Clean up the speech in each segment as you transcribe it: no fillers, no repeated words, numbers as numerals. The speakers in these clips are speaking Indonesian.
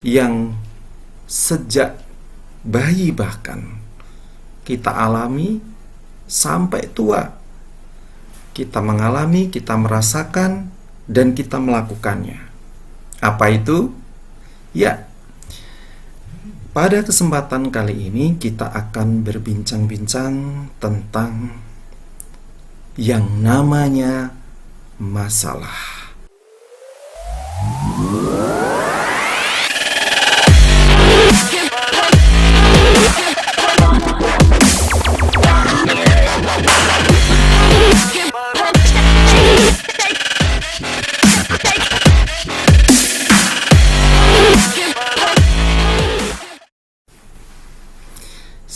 yang sejak bayi bahkan kita alami sampai tua. Kita mengalami, kita merasakan, dan kita melakukannya. Apa itu? Ya, pada kesempatan kali ini kita akan berbincang-bincang tentang yang namanya masalah.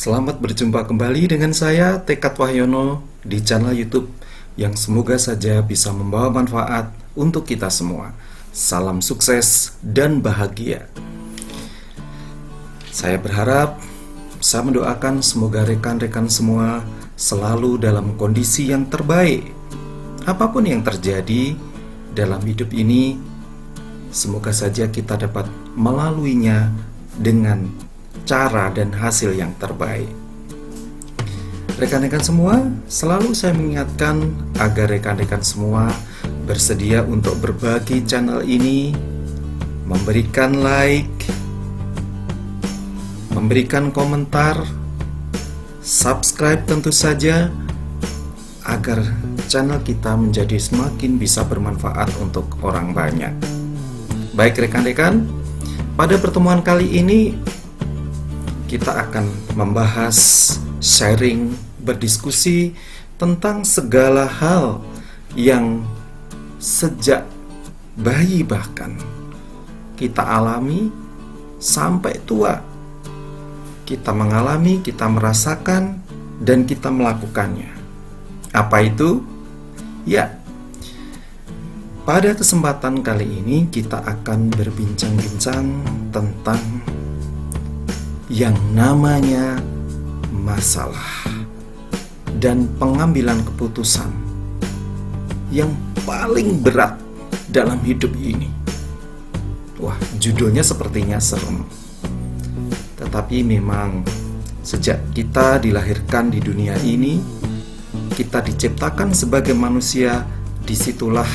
Selamat berjumpa kembali dengan saya, Tekad Wahyono, di channel YouTube yang semoga saja bisa membawa manfaat untuk kita semua. Salam sukses dan bahagia. Saya berharap, saya mendoakan semoga rekan-rekan semua selalu dalam kondisi yang terbaik. Apapun yang terjadi dalam hidup ini, semoga saja kita dapat melaluinya dengan cara dan hasil yang terbaik. Rekan-rekan semua, selalu saya mengingatkan agar rekan-rekan semua bersedia untuk berbagi channel ini, memberikan like, memberikan komentar, subscribe tentu saja, agar channel kita menjadi semakin bisa bermanfaat untuk orang banyak. Baik rekan-rekan, pada pertemuan kali ini kita akan membahas, sharing, berdiskusi tentang segala hal yang sejak bayi bahkan kita alami sampai tua. Kita mengalami, kita merasakan, dan kita melakukannya. Apa itu? Ya, pada kesempatan kali ini kita akan berbincang-bincang tentang yang namanya masalah dan pengambilan keputusan yang paling berat dalam hidup ini. Wah, judulnya sepertinya serem. Tetapi memang sejak kita dilahirkan di dunia ini, kita diciptakan sebagai manusia, disitulah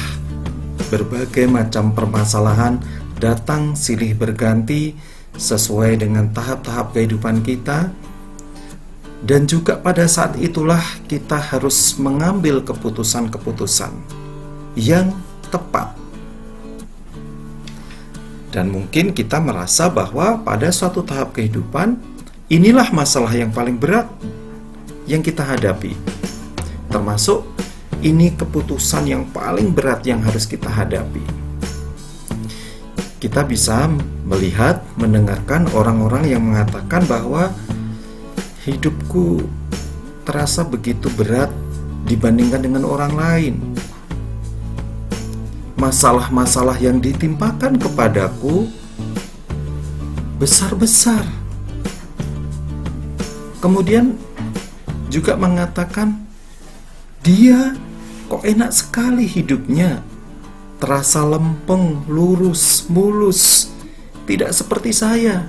berbagai macam permasalahan datang silih berganti sesuai dengan tahap-tahap kehidupan kita, dan juga pada saat itulah kita harus mengambil keputusan-keputusan yang tepat. Dan mungkin kita merasa bahwa pada suatu tahap kehidupan, inilah masalah yang paling berat yang kita hadapi. Termasuk ini keputusan yang paling berat yang harus kita hadapi. Kita bisa melihat, mendengarkan orang-orang yang mengatakan bahwa hidupku terasa begitu berat dibandingkan dengan orang lain. Masalah-masalah yang ditimpakan kepadaku besar-besar. Kemudian juga mengatakan, dia kok enak sekali hidupnya, terasa lempeng, lurus, mulus, tidak seperti saya.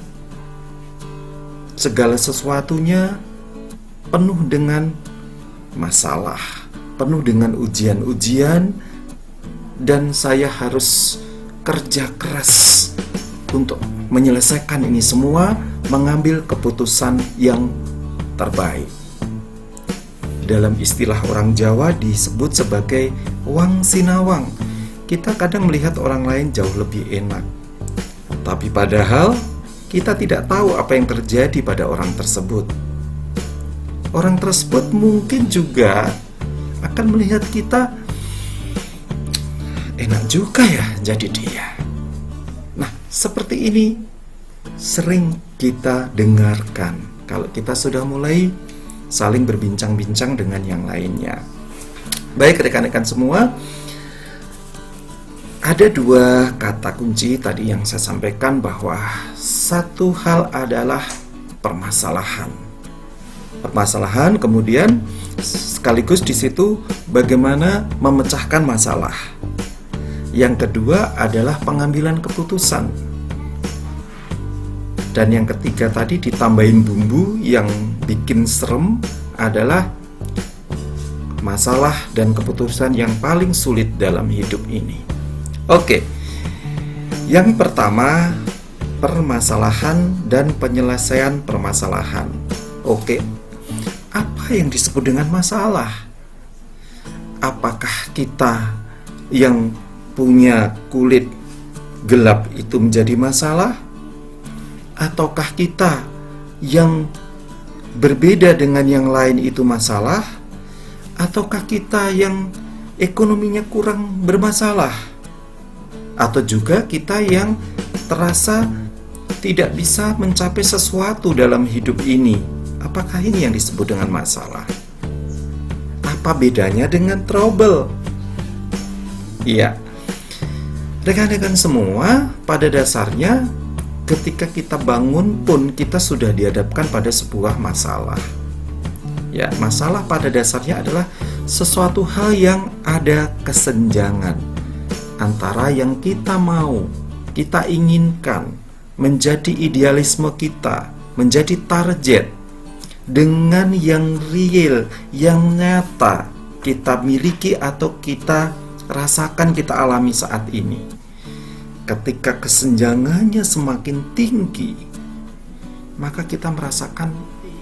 Segala sesuatunya penuh dengan masalah, penuh dengan ujian-ujian, dan saya harus kerja keras untuk menyelesaikan ini semua, mengambil keputusan yang terbaik. Dalam istilah orang Jawa disebut sebagai wang sinawang. Kita kadang melihat orang lain jauh lebih enak, tapi padahal kita tidak tahu apa yang terjadi pada orang tersebut. Orang tersebut mungkin juga akan melihat kita, enak juga ya jadi dia. Nah, seperti ini sering kita dengarkan kalau kita sudah mulai saling berbincang-bincang dengan yang lainnya. Baik rekan-rekan semua, ada dua kata kunci tadi yang saya sampaikan, bahwa satu hal adalah permasalahan. Permasalahan, kemudian sekaligus di situ bagaimana memecahkan masalah. Yang kedua adalah pengambilan keputusan. Dan yang ketiga tadi ditambahin bumbu yang bikin serem adalah masalah dan keputusan yang paling sulit dalam hidup ini. Oke, yang pertama, permasalahan dan penyelesaian permasalahan. Oke, apa yang disebut dengan masalah? Apakah kita yang punya kulit gelap itu menjadi masalah? Ataukah kita yang berbeda dengan yang lain itu masalah? Ataukah kita yang ekonominya kurang bermasalah? Atau juga kita yang terasa tidak bisa mencapai sesuatu dalam hidup ini? Apakah ini yang disebut dengan masalah? Apa bedanya dengan trouble? Iya, rekan-rekan semua, pada dasarnya ketika kita bangun pun kita sudah dihadapkan pada sebuah masalah. Ya, masalah pada dasarnya adalah sesuatu hal yang ada kesenjangan antara yang kita mau, kita inginkan, menjadi idealisme kita, menjadi target, dengan yang real, yang nyata kita miliki atau kita rasakan, kita alami saat ini. Ketika kesenjangannya semakin tinggi, maka kita merasakan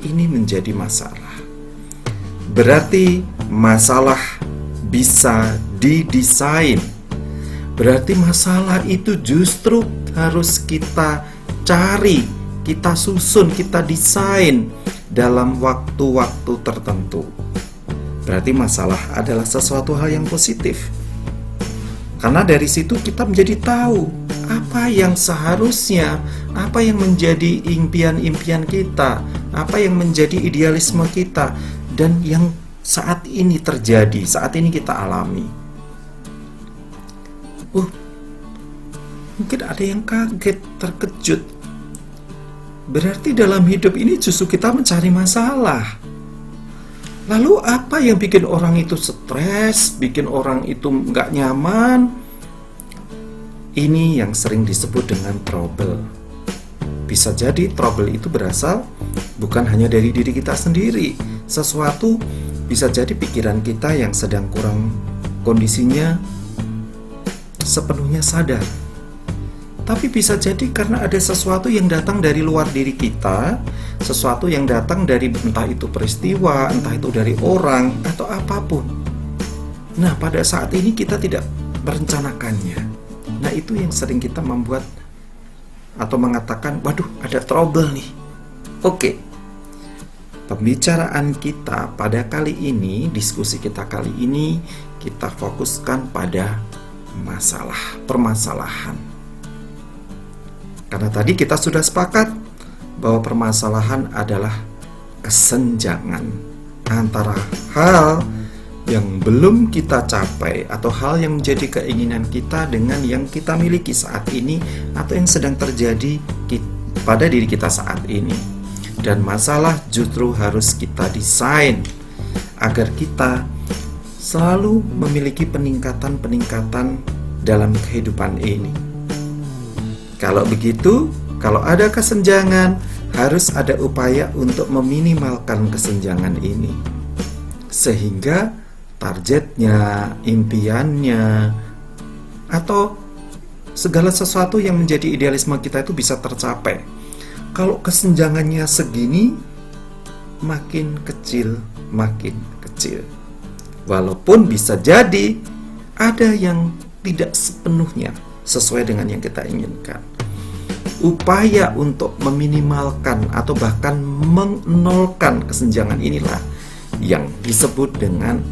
ini menjadi masalah. Berarti masalah bisa didesain. Berarti masalah itu justru harus kita cari, kita susun, kita desain dalam waktu-waktu tertentu. Berarti masalah adalah sesuatu hal yang positif. Karena dari situ kita menjadi tahu apa yang seharusnya, apa yang menjadi impian-impian kita, apa yang menjadi idealisme kita, dan yang saat ini terjadi, saat ini kita alami. Mungkin ada yang kaget, terkejut. Berarti dalam hidup ini justru kita mencari masalah. Lalu apa yang bikin orang itu stres, bikin orang itu nggak nyaman? Ini yang sering disebut dengan trouble. Bisa jadi trouble itu berasal bukan hanya dari diri kita sendiri. Sesuatu bisa jadi pikiran kita yang sedang kurang kondisinya sepenuhnya sadar. Tapi bisa jadi karena ada sesuatu yang datang dari luar diri kita, sesuatu yang datang dari entah itu peristiwa, entah itu dari orang, atau apapun. Nah, pada saat ini kita tidak merencanakannya. Nah, itu yang sering kita membuat atau mengatakan, waduh, ada trouble nih. Oke, pembicaraan kita pada kali ini, diskusi kita kali ini, kita fokuskan pada masalah, permasalahan. Karena tadi kita sudah sepakat bahwa permasalahan adalah kesenjangan antara hal yang belum kita capai atau hal yang menjadi keinginan kita dengan yang kita miliki saat ini atau yang sedang terjadi pada diri kita saat ini. Dan masalah justru harus kita desain agar kita selalu memiliki peningkatan-peningkatan dalam kehidupan ini. Kalau begitu, kalau ada kesenjangan, harus ada upaya untuk meminimalkan kesenjangan ini. Sehingga targetnya, impiannya, atau segala sesuatu yang menjadi idealisme kita itu bisa tercapai. Kalau kesenjangannya segini, makin kecil, makin kecil. Walaupun bisa jadi ada yang tidak sepenuhnya sesuai dengan yang kita inginkan. Upaya untuk meminimalkan atau bahkan menolkan kesenjangan inilah yang disebut dengan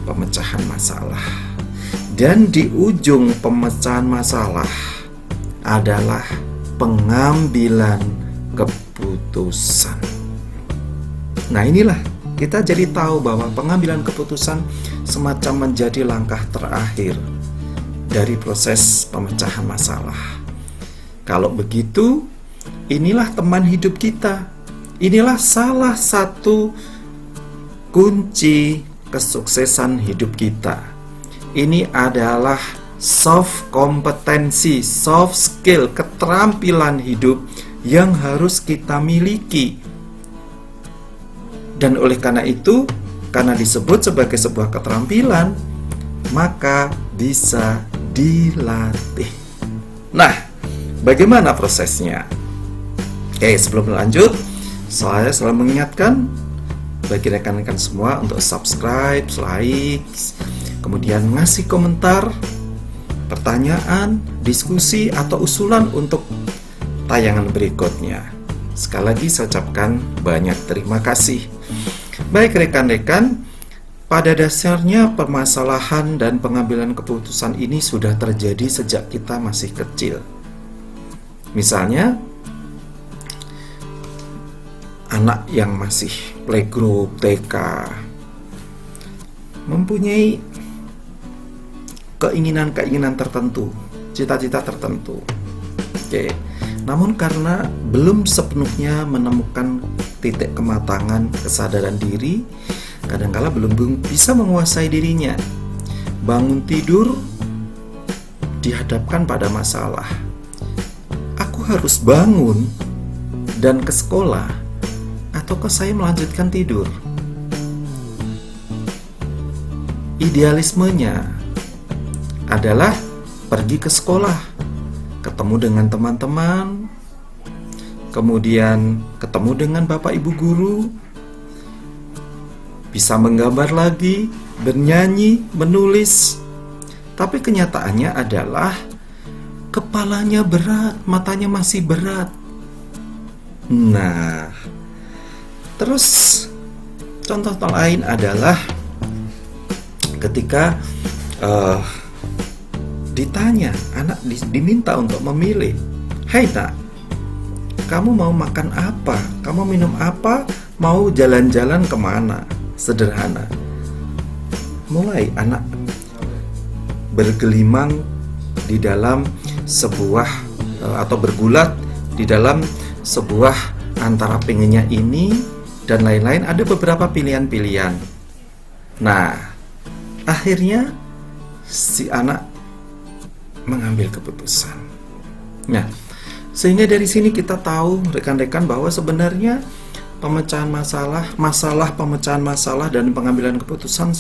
pemecahan masalah. Dan di ujung pemecahan masalah adalah pengambilan keputusan. Nah, inilah kita jadi tahu bahwa pengambilan keputusan semacam menjadi langkah terakhir dari proses pemecahan masalah. Kalau begitu, inilah teman hidup kita. Inilah salah satu kunci kesuksesan hidup kita. Ini adalah soft kompetensi, soft skill, keterampilan hidup yang harus kita miliki. Dan oleh karena itu, karena disebut sebagai sebuah keterampilan, maka bisa dilatih. Nah, bagaimana prosesnya? Oke, sebelum lanjut, saya selalu mengingatkan bagi rekan-rekan semua untuk subscribe, like, kemudian ngasih komentar, pertanyaan, diskusi, atau usulan untuk tayangan berikutnya. Sekali lagi saya ucapkan banyak terima kasih. Baik rekan-rekan, pada dasarnya permasalahan dan pengambilan keputusan ini sudah terjadi sejak kita masih kecil. Misalnya, anak yang masih playgroup, TK, mempunyai keinginan-keinginan tertentu, cita-cita tertentu. Oke. Namun karena belum sepenuhnya menemukan titik kematangan kesadaran diri, kadangkala belum bisa menguasai dirinya. Bangun tidur dihadapkan pada masalah. Aku harus bangun dan ke sekolah, ataukah saya melanjutkan tidur? Idealismenya adalah pergi ke sekolah, ketemu dengan teman-teman, kemudian ketemu dengan bapak ibu guru, bisa menggambar lagi, bernyanyi, menulis. Tapi kenyataannya adalah kepalanya berat, matanya masih berat. Nah, terus contoh lain adalah ketika ditanya, anak diminta untuk memilih, "Hai nak, kamu mau makan apa? Kamu minum apa? Mau jalan-jalan kemana?" Sederhana. Mulai anak bergelimang di dalam sebuah atau bergulat di dalam sebuah antara pengennya ini dan lain-lain, ada beberapa pilihan-pilihan. Nah, akhirnya si anak mengambil keputusan. Nah, sehingga dari sini kita tahu rekan-rekan bahwa sebenarnya pemecahan masalah pemecahan masalah dan pengambilan keputusan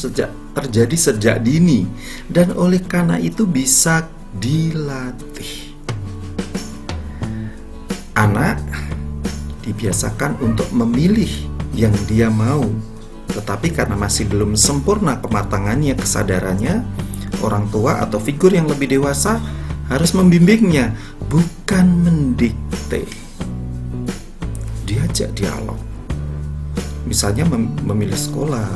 terjadi sejak dini, dan oleh karena itu bisa dilatih. Anak dibiasakan untuk memilih yang dia mau, tetapi karena masih belum sempurna kematangannya, kesadarannya, orang tua atau figur yang lebih dewasa harus membimbingnya, bukan mendikte. Diajak dialog. Misalnya memilih sekolah,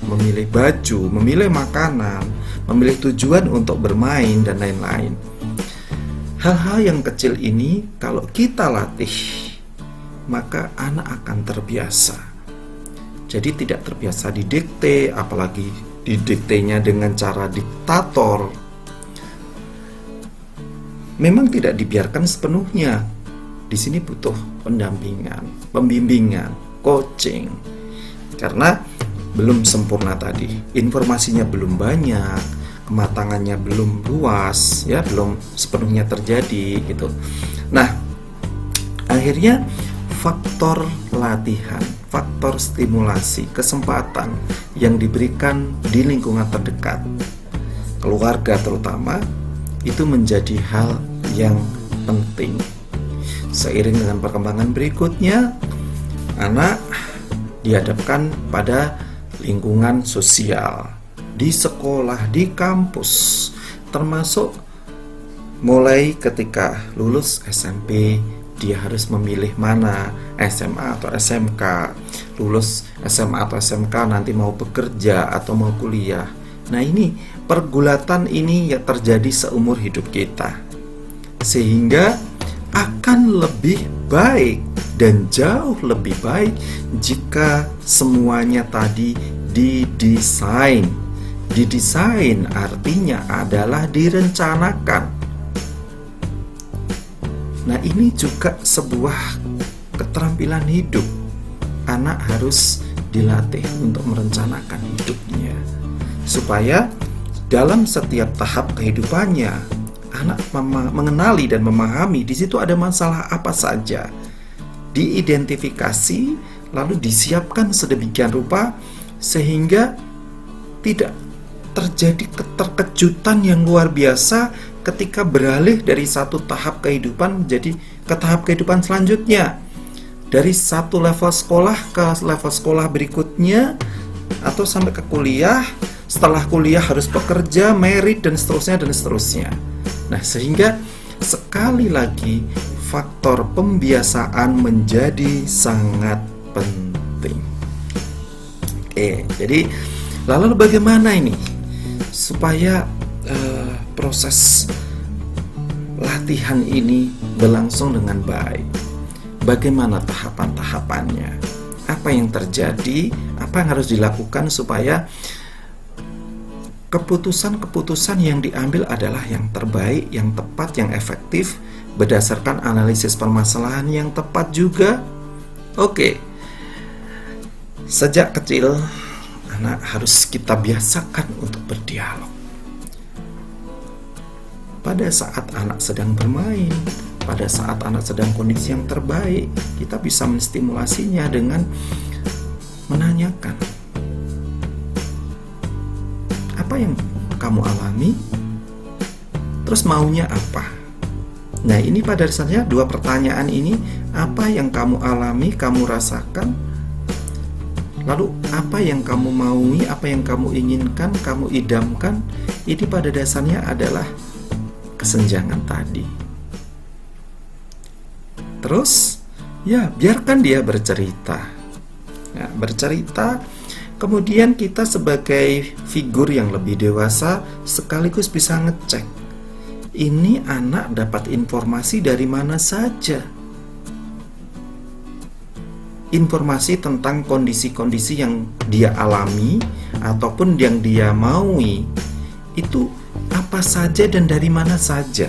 memilih baju, memilih makanan, memilih tujuan untuk bermain, dan lain-lain. Hal-hal yang kecil ini kalau kita latih, maka anak akan terbiasa. Jadi tidak terbiasa didikte, apalagi didiktenya dengan cara diktator. Memang tidak dibiarkan sepenuhnya. Di sini butuh pendampingan, pembimbingan, coaching. Karena belum sempurna tadi, informasinya belum banyak, kematangannya belum luas, ya, belum sepenuhnya terjadi gitu. Nah, akhirnya faktor latihan, faktor stimulasi, kesempatan yang diberikan di lingkungan terdekat, keluarga terutama, itu menjadi hal yang penting. Seiring dengan perkembangan berikutnya, anak dihadapkan pada lingkungan sosial, di sekolah, di kampus, termasuk mulai ketika lulus SMP, dia harus memilih mana, SMA atau SMK, lulus SMA atau SMK nanti mau bekerja atau mau kuliah. Nah, ini pergulatan ini yang terjadi seumur hidup kita, sehingga akan lebih baik dan jauh lebih baik jika semuanya tadi didesain. Didesain artinya adalah direncanakan. Nah, ini juga sebuah keterampilan hidup. Anak harus dilatih untuk merencanakan hidupnya, supaya dalam setiap tahap kehidupannya, anak mengenali dan memahami di situ ada masalah apa saja. diidentifikasi, lalu disiapkan sedemikian rupa sehingga tidak terjadi keterkejutan yang luar biasa ketika beralih dari satu tahap kehidupan menjadi ke tahap kehidupan selanjutnya, dari satu level sekolah ke level sekolah berikutnya, atau sampai ke kuliah. Setelah kuliah harus bekerja, merit, dan seterusnya. Nah, sehingga sekali lagi faktor pembiasaan menjadi sangat penting. Oke, jadi lalu bagaimana ini supaya proses latihan ini berlangsung dengan baik? Bagaimana tahapan-tahapannya? Apa yang terjadi? Apa yang harus dilakukan supaya keputusan-keputusan yang diambil adalah yang terbaik, yang tepat, yang efektif, berdasarkan analisis permasalahan yang tepat juga? Oke. Sejak kecil, anak harus kita biasakan untuk berdialog. Pada saat anak sedang bermain, pada saat anak sedang kondisi yang terbaik, kita bisa menstimulasinya dengan menanyakan, apa yang kamu alami? Terus maunya apa? Nah, ini pada dasarnya dua pertanyaan ini, apa yang kamu alami, kamu rasakan, lalu apa yang kamu maui, apa yang kamu inginkan, kamu idamkan, ini pada dasarnya adalah kesenjangan tadi. Terus, ya biarkan dia bercerita. Ya, bercerita. Kemudian kita sebagai figur yang lebih dewasa sekaligus bisa ngecek, ini anak dapat informasi dari mana saja. Informasi tentang kondisi-kondisi yang dia alami ataupun yang dia maui, itu apa saja dan dari mana saja.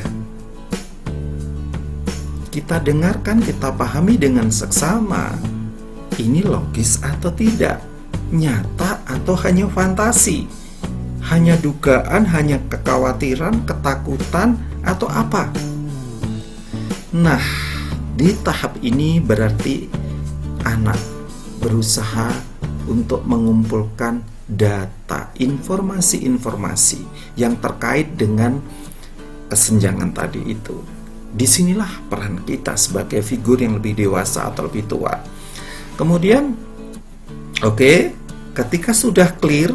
Kita dengarkan, kita pahami dengan seksama. Ini logis atau tidak? Nyata atau hanya fantasi? Hanya dugaan, hanya kekhawatiran, ketakutan, atau apa? Nah, di tahap ini berarti anak berusaha untuk mengumpulkan data, informasi-informasi yang terkait dengan kesenjangan tadi itu. Disinilah peran kita sebagai figur yang lebih dewasa atau lebih tua. Kemudian, ketika sudah clear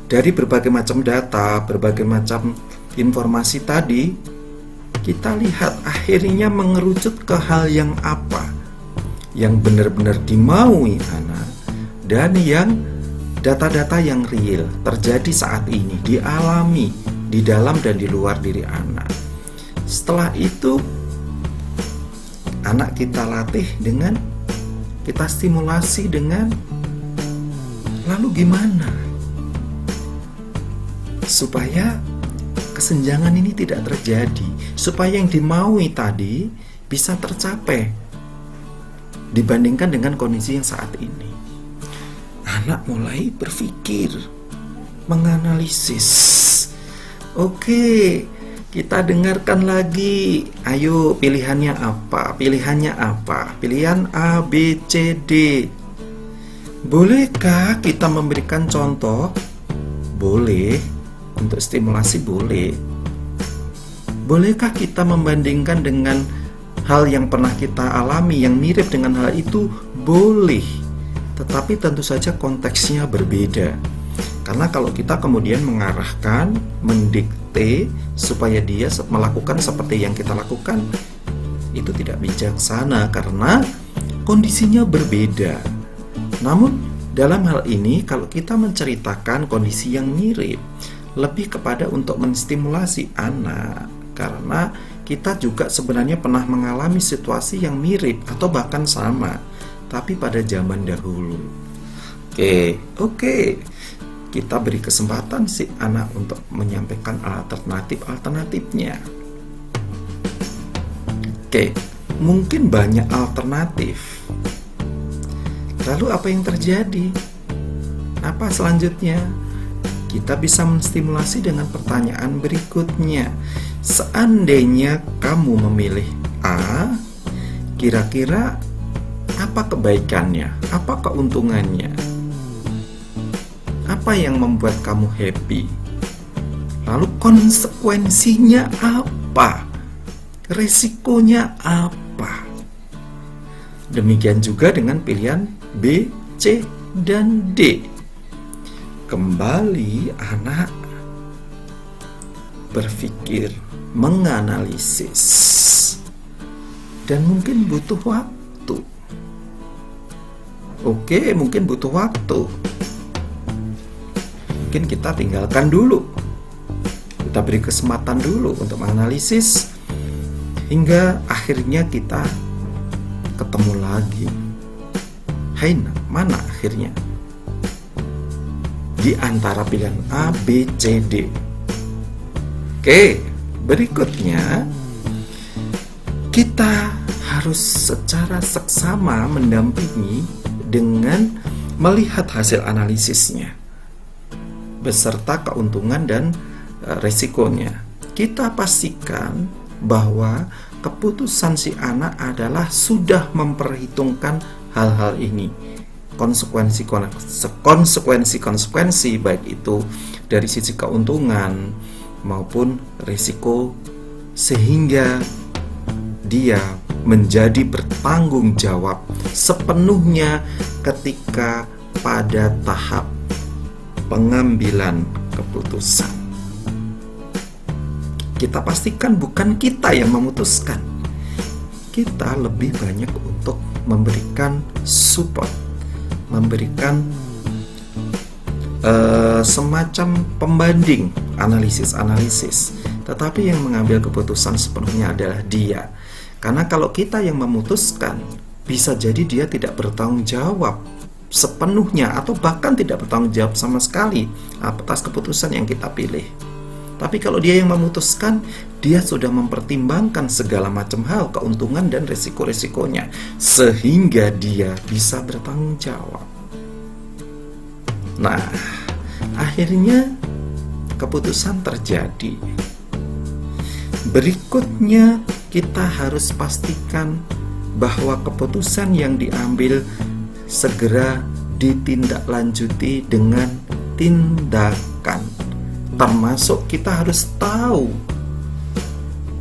dari berbagai macam data, berbagai macam informasi tadi, kita lihat akhirnya mengerucut ke hal yang apa yang benar-benar dimaui anak, dan yang data-data yang real terjadi saat ini, dialami di dalam dan di luar diri anak. Setelah itu, anak kita latih dengan, kita stimulasi dengan, lalu gimana supaya kesenjangan ini tidak terjadi, supaya yang dimaui tadi bisa tercapai dibandingkan dengan kondisi yang saat ini. Anak mulai berpikir, menganalisis. Oke, kita dengarkan lagi. Ayo, pilihannya apa? Pilihannya apa? Pilihan A, B, C, D. Bolehkah kita memberikan contoh? Boleh. Untuk stimulasi boleh. Bolehkah kita membandingkan dengan hal yang pernah kita alami yang mirip dengan hal itu? Boleh. Tetapi tentu saja konteksnya berbeda. Karena kalau kita kemudian mengarahkan, mendikte supaya dia melakukan seperti yang kita lakukan, itu tidak bijaksana karena kondisinya berbeda. Namun dalam hal ini kalau kita menceritakan kondisi yang mirip, lebih kepada untuk menstimulasi anak, karena kita juga sebenarnya pernah mengalami situasi yang mirip atau bahkan sama, tapi pada zaman dahulu. Oke. Kita beri kesempatan si anak untuk menyampaikan alternatif-alternatifnya. Mungkin banyak alternatif. Lalu apa yang terjadi? Apa selanjutnya? Kita bisa menstimulasi dengan pertanyaan berikutnya. Seandainya kamu memilih A, kira-kira Apa kebaikannya? Apa keuntungannya? Apa yang membuat kamu happy? Lalu konsekuensinya apa? Risikonya apa? Demikian juga dengan pilihan B, C, dan D. Kembali anak berpikir, menganalisis, dan mungkin butuh waktu. Oke, mungkin butuh waktu. Mungkin kita tinggalkan dulu. Kita beri kesempatan dulu untuk menganalisis hingga akhirnya kita ketemu lagi. Hai, mana akhirnya? Di antara pilihan A, B, C, D. Oke, berikutnya kita harus secara seksama mendampingi dengan melihat hasil analisisnya beserta keuntungan dan resikonya. Kita pastikan bahwa keputusan si anak adalah sudah memperhitungkan hal-hal ini, konsekuensi baik itu dari sisi keuntungan maupun risiko, sehingga dia menjadi bertanggung jawab sepenuhnya ketika pada tahap pengambilan keputusan. Kita pastikan bukan kita yang memutuskan. Kita lebih banyak untuk memberikan support, memberikan semacam pembanding, analisis. Tetapi yang mengambil keputusan sepenuhnya adalah dia. Karena kalau kita yang memutuskan, bisa jadi dia tidak bertanggung jawab sepenuhnya atau bahkan tidak bertanggung jawab sama sekali atas keputusan yang kita pilih. Tapi kalau dia yang memutuskan, dia sudah mempertimbangkan segala macam hal, keuntungan dan risiko-risikonya, sehingga dia bisa bertanggung jawab. Nah, akhirnya keputusan terjadi. Berikutnya, kita harus pastikan bahwa keputusan yang diambil segera ditindaklanjuti dengan tindakan. Termasuk kita harus tahu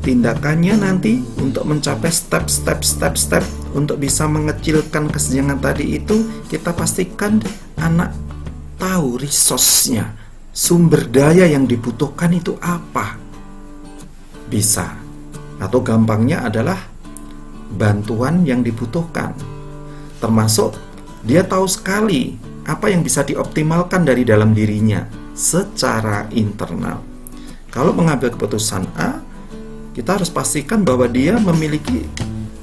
tindakannya nanti untuk mencapai step untuk bisa mengecilkan kesenjangan tadi itu. Kita pastikan anak tahu resource-nya, sumber daya yang dibutuhkan itu apa. Bisa, atau gampangnya adalah bantuan yang dibutuhkan. Termasuk dia tahu sekali apa yang bisa dioptimalkan dari dalam dirinya secara internal. Kalau mengambil keputusan A, kita harus pastikan bahwa dia memiliki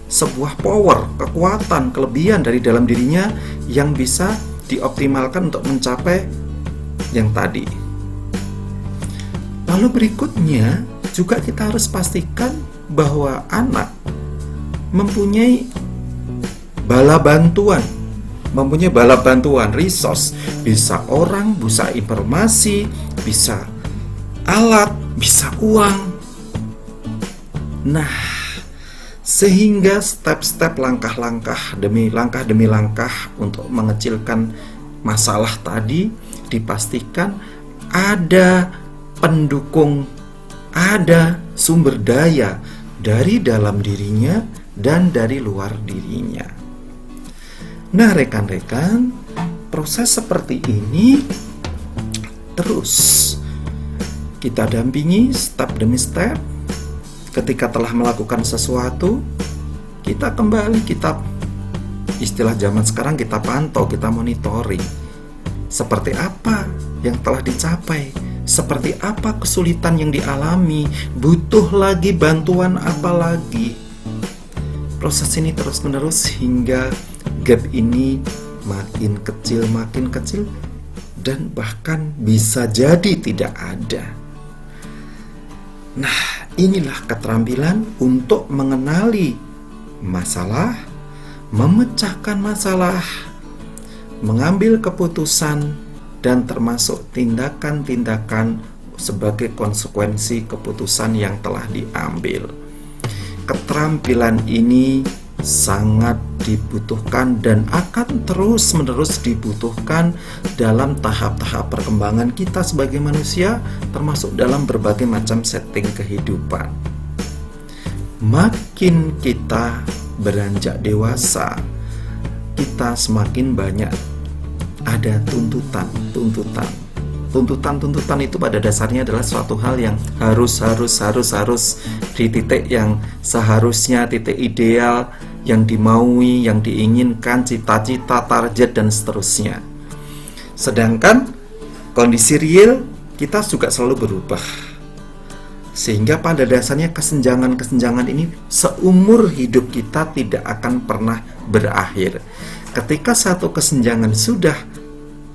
sebuah power, kekuatan, kelebihan dari dalam dirinya yang bisa dioptimalkan untuk mencapai yang tadi. Lalu berikutnya juga kita harus pastikan bahwa anak mempunyai bala bantuan, resource, bisa orang, bisa informasi, bisa alat, bisa uang. Nah, sehingga step-step langkah demi langkah untuk mengecilkan masalah tadi dipastikan ada pendukung, ada sumber daya dari dalam dirinya dan dari luar dirinya. Nah, rekan-rekan, proses seperti ini terus kita dampingi step demi step. Ketika telah melakukan sesuatu, kita kembali, kita istilah zaman sekarang, kita pantau, kita monitoring. Seperti apa yang telah dicapai? Seperti apa kesulitan yang dialami? Butuh lagi bantuan apa lagi? Proses ini terus-menerus hingga gap ini makin kecil, dan bahkan bisa jadi tidak ada. Nah, inilah keterampilan untuk mengenali masalah, memecahkan masalah, mengambil keputusan, dan termasuk tindakan-tindakan sebagai konsekuensi keputusan yang telah diambil. Keterampilan ini sangat dibutuhkan dan akan terus-menerus dibutuhkan dalam tahap-tahap perkembangan kita sebagai manusia, termasuk dalam berbagai macam setting kehidupan. Makin kita beranjak dewasa, kita semakin banyak ada tuntutan itu pada dasarnya adalah suatu hal yang harus di titik yang seharusnya, titik ideal yang dimaui, yang diinginkan, cita-cita, target, dan seterusnya. Sedangkan kondisi real kita juga selalu berubah, sehingga pada dasarnya kesenjangan-kesenjangan ini seumur hidup kita tidak akan pernah berakhir. Ketika satu kesenjangan sudah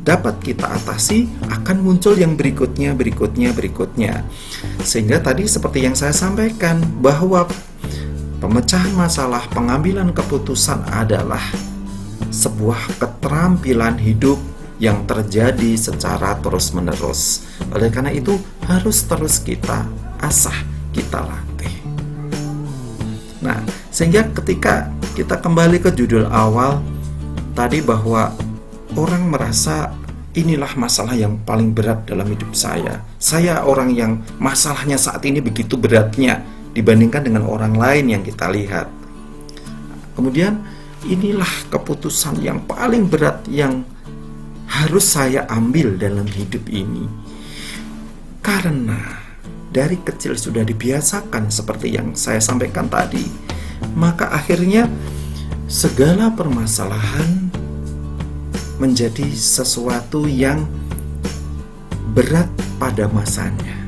dapat kita atasi, akan muncul yang berikutnya. Sehingga tadi seperti yang saya sampaikan, bahwa pemecahan masalah, pengambilan keputusan adalah sebuah keterampilan hidup yang terjadi secara terus-menerus. Oleh karena itu, harus terus kita asah, kita latih. Nah, sehingga ketika kita kembali ke judul awal tadi, bahwa orang merasa inilah masalah yang paling berat dalam hidup saya. Saya orang yang masalahnya saat ini begitu beratnya dibandingkan dengan orang lain yang kita lihat. Kemudian inilah keputusan yang paling berat yang harus saya ambil dalam hidup ini. Karena dari kecil sudah dibiasakan seperti yang saya sampaikan tadi, maka akhirnya segala permasalahan menjadi sesuatu yang berat pada masanya.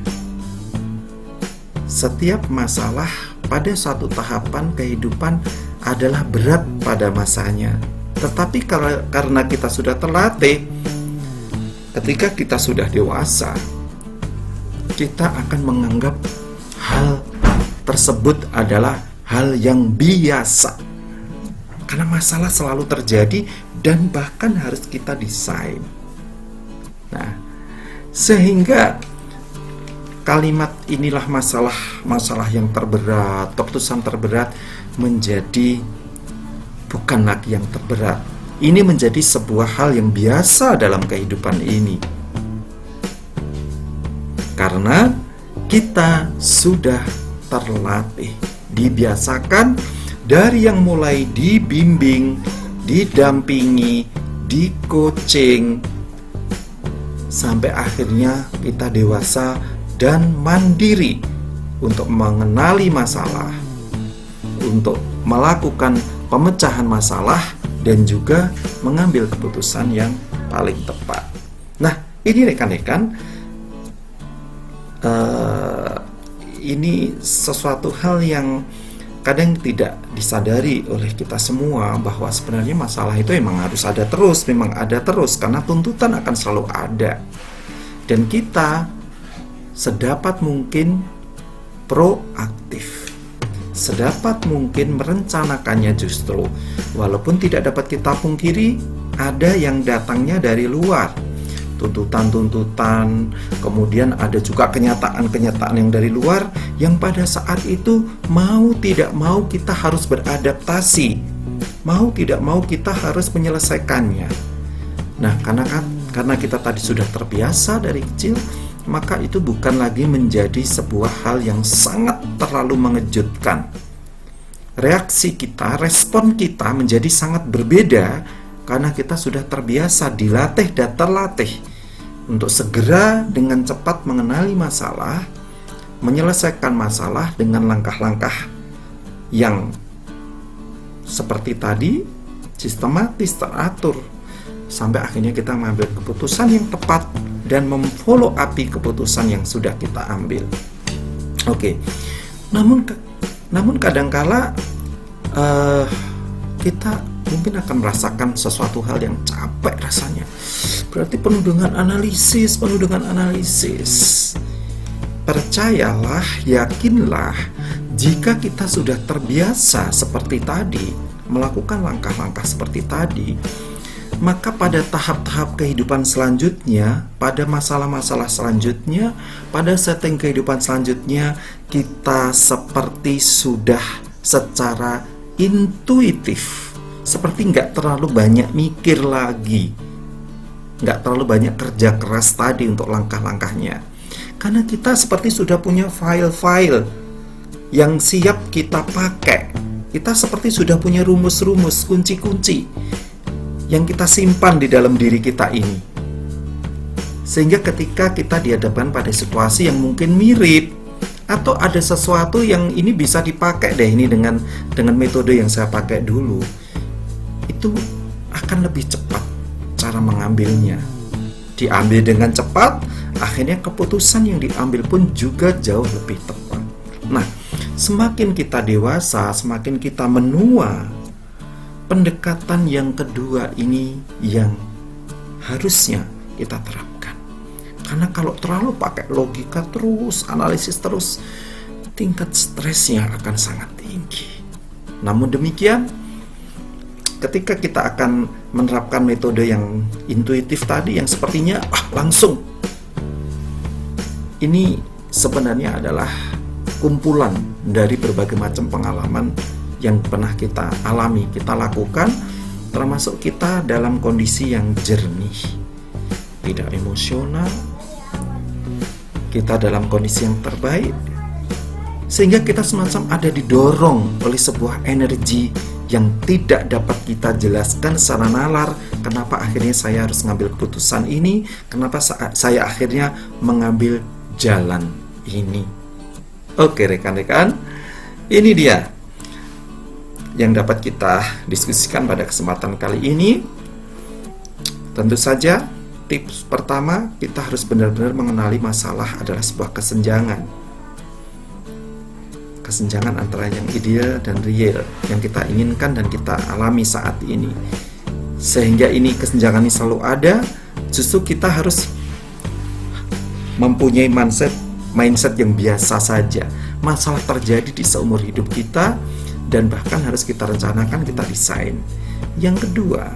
Setiap masalah pada suatu tahapan kehidupan adalah berat pada masanya. Tetapi karena kita sudah terlatih, ketika kita sudah dewasa, kita akan menganggap hal tersebut adalah hal yang biasa. Karena masalah selalu terjadi dan bahkan harus kita desain. Nah, sehingga kalimat inilah masalah yang terberat, keputusan terberat menjadi bukan lagi yang terberat. Ini menjadi sebuah hal yang biasa dalam kehidupan ini. Karena kita sudah terlatih, dibiasakan dari yang mulai dibimbing, didampingi, di-coaching, sampai akhirnya kita dewasa dan mandiri untuk mengenali masalah, untuk melakukan pemecahan masalah, dan juga mengambil keputusan yang paling tepat. Nah, ini rekan-rekan, ini sesuatu hal yang kadang tidak disadari oleh kita semua, bahwa sebenarnya masalah itu memang harus ada terus, memang ada terus, karena tuntutan akan selalu ada. Dan kita sedapat mungkin proaktif, sedapat mungkin merencanakannya justru. Walaupun tidak dapat kita pungkiri, ada yang datangnya dari luar, tuntutan-tuntutan, kemudian ada juga kenyataan-kenyataan yang dari luar, yang pada saat itu mau tidak mau kita harus beradaptasi, mau tidak mau kita harus menyelesaikannya. Nah, karena kita tadi sudah terbiasa dari kecil, maka itu bukan lagi menjadi sebuah hal yang sangat terlalu mengejutkan. Reaksi kita, respon kita menjadi sangat berbeda, karena kita sudah terbiasa, dilatih dan terlatih untuk segera dengan cepat mengenali masalah, menyelesaikan masalah dengan langkah-langkah yang seperti tadi, sistematis, teratur, sampai akhirnya kita mengambil keputusan yang tepat dan memfollow up keputusan yang sudah kita ambil. Oke. Namun kadangkala kita mungkin akan merasakan sesuatu hal yang capek rasanya. Berarti penuh dengan analisis. Percayalah, yakinlah, jika kita sudah terbiasa seperti tadi, melakukan langkah-langkah seperti tadi, maka pada tahap-tahap kehidupan selanjutnya, pada masalah-masalah selanjutnya, pada setting kehidupan selanjutnya, kita seperti sudah secara intuitif, seperti nggak terlalu banyak mikir lagi, nggak terlalu banyak kerja keras tadi untuk langkah-langkahnya. Karena kita seperti sudah punya file-file yang siap kita pakai. Kita seperti sudah punya rumus-rumus, kunci-kunci yang kita simpan di dalam diri kita ini. Sehingga ketika kita dihadapkan pada situasi yang mungkin mirip, atau ada sesuatu yang ini bisa dipakai deh ini dengan metode yang saya pakai dulu, itu akan lebih cepat cara mengambilnya. Diambil dengan cepat, akhirnya keputusan yang diambil pun juga jauh lebih tepat. Nah, semakin kita dewasa, semakin kita menua, pendekatan yang kedua ini yang harusnya kita terapkan. Karena kalau terlalu pakai logika terus, analisis terus, tingkat stresnya akan sangat tinggi. Namun demikian, ketika kita akan menerapkan metode yang intuitif tadi, yang sepertinya langsung, ini sebenarnya adalah kumpulan dari berbagai macam pengalaman yang pernah kita alami, kita lakukan, termasuk kita dalam kondisi yang jernih, tidak emosional, kita dalam kondisi yang terbaik, sehingga kita semacam ada didorong oleh sebuah energi yang tidak dapat kita jelaskan secara nalar. Kenapa akhirnya saya harus mengambil keputusan ini? Kenapa saya akhirnya mengambil jalan ini? Oke rekan-rekan, ini dia yang dapat kita diskusikan pada kesempatan kali ini. Tentu saja tips pertama, kita harus benar-benar mengenali masalah adalah sebuah kesenjangan antara yang ideal dan real, yang kita inginkan dan kita alami saat ini. Sehingga ini kesenjangan ini selalu ada, justru kita harus mempunyai mindset yang biasa saja. Masalah terjadi di seumur hidup kita dan bahkan harus kita rencanakan, kita desain. Yang kedua,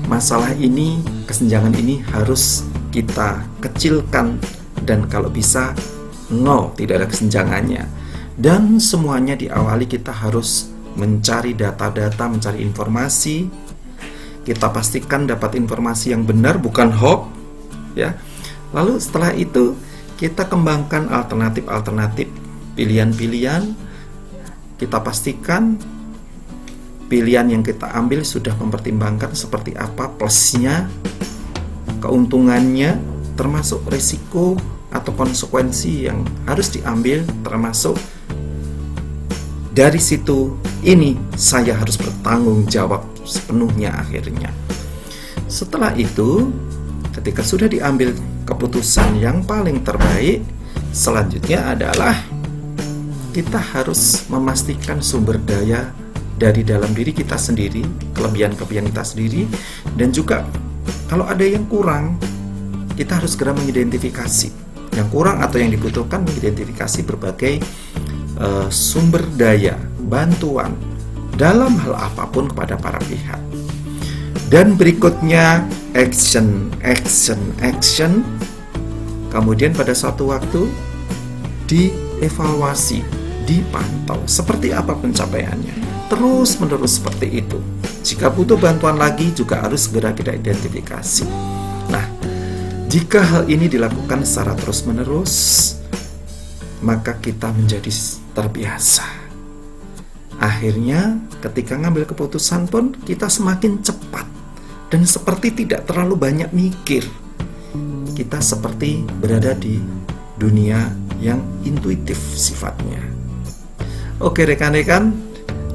masalah ini, kesenjangan ini harus kita kecilkan dan kalau bisa nol, tidak ada kesenjangannya. Dan semuanya diawali kita harus mencari data-data, mencari informasi. Kita pastikan dapat informasi yang benar, bukan hoax, ya. Lalu setelah itu kita kembangkan alternatif-alternatif, pilihan-pilihan. Kita pastikan pilihan yang kita ambil sudah mempertimbangkan seperti apa plusnya, keuntungannya, termasuk risiko atau konsekuensi yang harus diambil, termasuk dari situ ini saya harus bertanggung jawab sepenuhnya akhirnya. Setelah itu, ketika sudah diambil keputusan yang paling terbaik, selanjutnya adalah kita harus memastikan sumber daya dari dalam diri kita sendiri, kelebihan-kelebihan kita sendiri, dan juga kalau ada yang kurang, kita harus segera mengidentifikasi yang kurang atau yang dibutuhkan, mengidentifikasi berbagai sumber daya, bantuan dalam hal apapun kepada para pihak. Dan berikutnya action. Kemudian pada suatu waktu dievaluasi, dipantau seperti apa pencapaiannya. Terus menerus seperti itu. Jika butuh bantuan lagi juga harus segera kita identifikasi. Nah, jika hal ini dilakukan secara terus menerus, maka kita menjadi terbiasa. Akhirnya ketika ngambil keputusan pun kita semakin cepat dan seperti tidak terlalu banyak mikir. Kita seperti berada di dunia yang intuitif sifatnya. Oke rekan-rekan,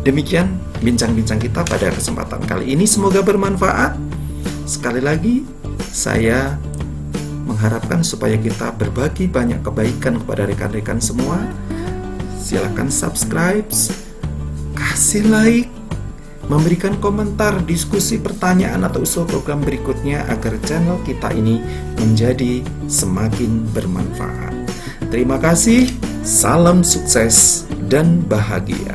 demikian bincang-bincang kita pada kesempatan kali ini. Semoga bermanfaat. Sekali lagi, saya mengharapkan supaya kita berbagi banyak kebaikan kepada rekan-rekan semua. Silakan subscribe, kasih like, memberikan komentar, diskusi, pertanyaan atau usul program berikutnya agar channel kita ini menjadi semakin bermanfaat. Terima kasih, salam sukses dan bahagia.